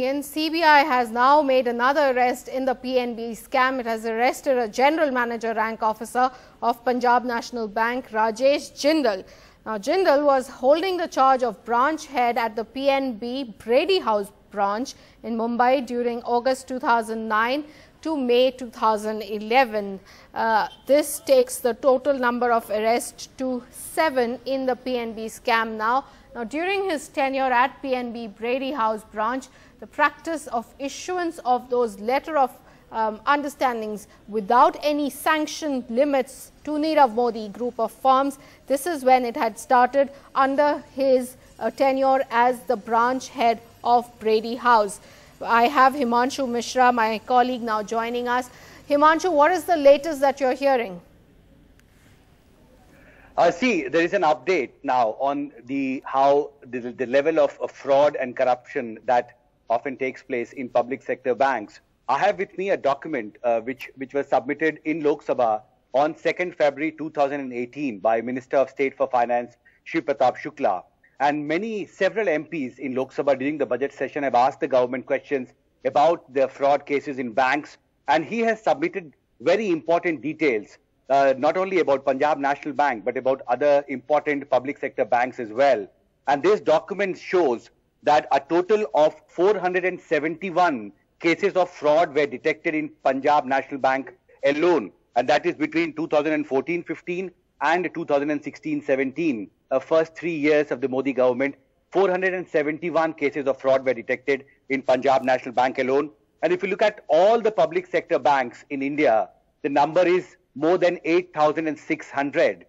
And CBI has now made another arrest in the PNB scam. It has arrested a general manager rank officer of Punjab National Bank, Rajesh Jindal. Now, Jindal was holding the charge of branch head at the PNB Brady House branch in Mumbai during August 2009 to May 2011. This takes the total number of arrests to 7 in the PNB scam now. Now, during his tenure at PNB Brady House branch, the practice of issuance of those letter of understandings without any sanction limits to Nirav Modi group of firms, this is when it had started under his tenure as the branch head of Brady House. I have Himanshu Mishra, my colleague, now joining us. Himanshu, what is the latest that you're hearing? See, there is an update now on how the level of fraud and corruption that often takes place in public sector banks. I have with me a document which was submitted in Lok Sabha on 2nd February 2018 by Minister of State for Finance, Shri Pratap Shukla. And several MPs in Lok Sabha during the budget session have asked the government questions about the fraud cases in banks. And he has submitted very important details, not only about Punjab National Bank, but about other important public sector banks as well. And this document shows that a total of 471 cases of fraud were detected in Punjab National Bank alone. And that is between 2014-15 and 2016-17, first 3 years of the Modi government. 471 cases of fraud were detected in Punjab National Bank alone. And if you look at all the public sector banks in India, the number is more than 8,600.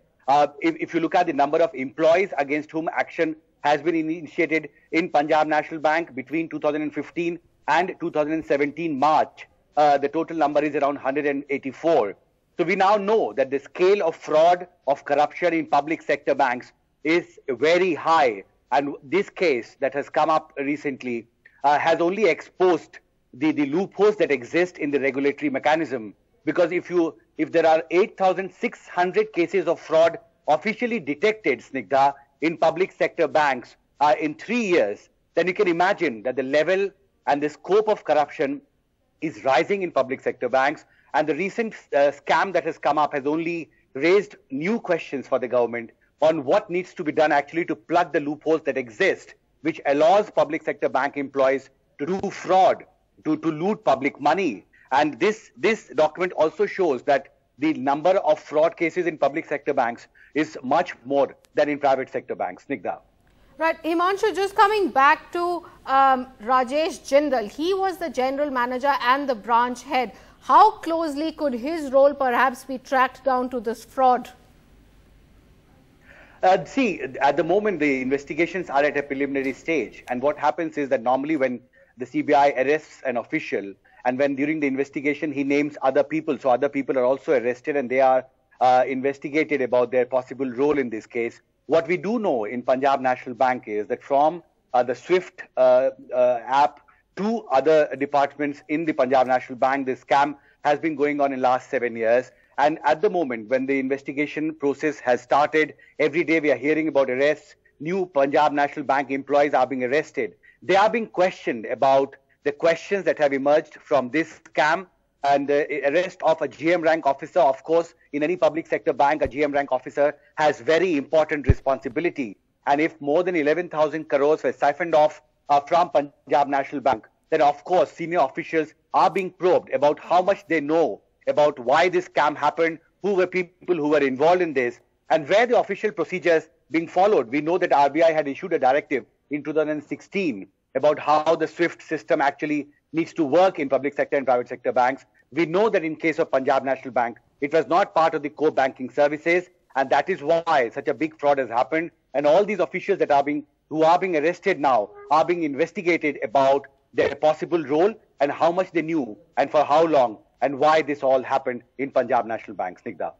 If you look at the number of employees against whom action has been initiated in Punjab National Bank between 2015 and 2017 March, the total number is around 184. So we now know that the scale of fraud, of corruption in public sector banks is very high. And this case that has come up recently has only exposed the loopholes that exist in the regulatory mechanism. Because if there are 8,600 cases of fraud officially detected, Snigdha, in public sector banks in 3 years, then you can imagine that the level and the scope of corruption is rising in public sector banks. And the recent scam that has come up has only raised new questions for the government on what needs to be done actually to plug the loopholes that exist, which allows public sector bank employees to do fraud, to loot public money. And this document also shows that the number of fraud cases in public sector banks is much more than in private sector banks. Snigdha. Right. Himanshu, just coming back to Rajesh Jindal, he was the general manager and the branch head. How closely could his role perhaps be tracked down to this fraud? See, at the moment, the investigations are at a preliminary stage. And what happens is that normally when the CBI arrests an official, and when during the investigation he names other people, so other people are also arrested and they are investigated about their possible role in this case. What we do know in Punjab National Bank is that from the SWIFT app to other departments in the Punjab National Bank, this scam has been going on in the last 7 years. And at the moment, when the investigation process has started, every day we are hearing about arrests. New Punjab National Bank employees are being arrested. They are being questioned about the questions that have emerged from this scam. And the arrest of a GM rank officer, of course, in any public sector bank, a GM rank officer has very important responsibility. And if more than 11,000 crores were siphoned off from Punjab National Bank, then of course senior officials are being probed about how much they know about why this scam happened, who were people who were involved in this, and where the official procedures being followed. We know that RBI had issued a directive in 2016 about how the SWIFT system actually needs to work in public sector and private sector banks. We know that in case of Punjab National Bank, it was not part of the core banking services, and that is why such a big fraud has happened. And all these officials that who are being arrested now are being investigated about their possible role and how much they knew and for how long and why this all happened in Punjab National Bank. Snigdha.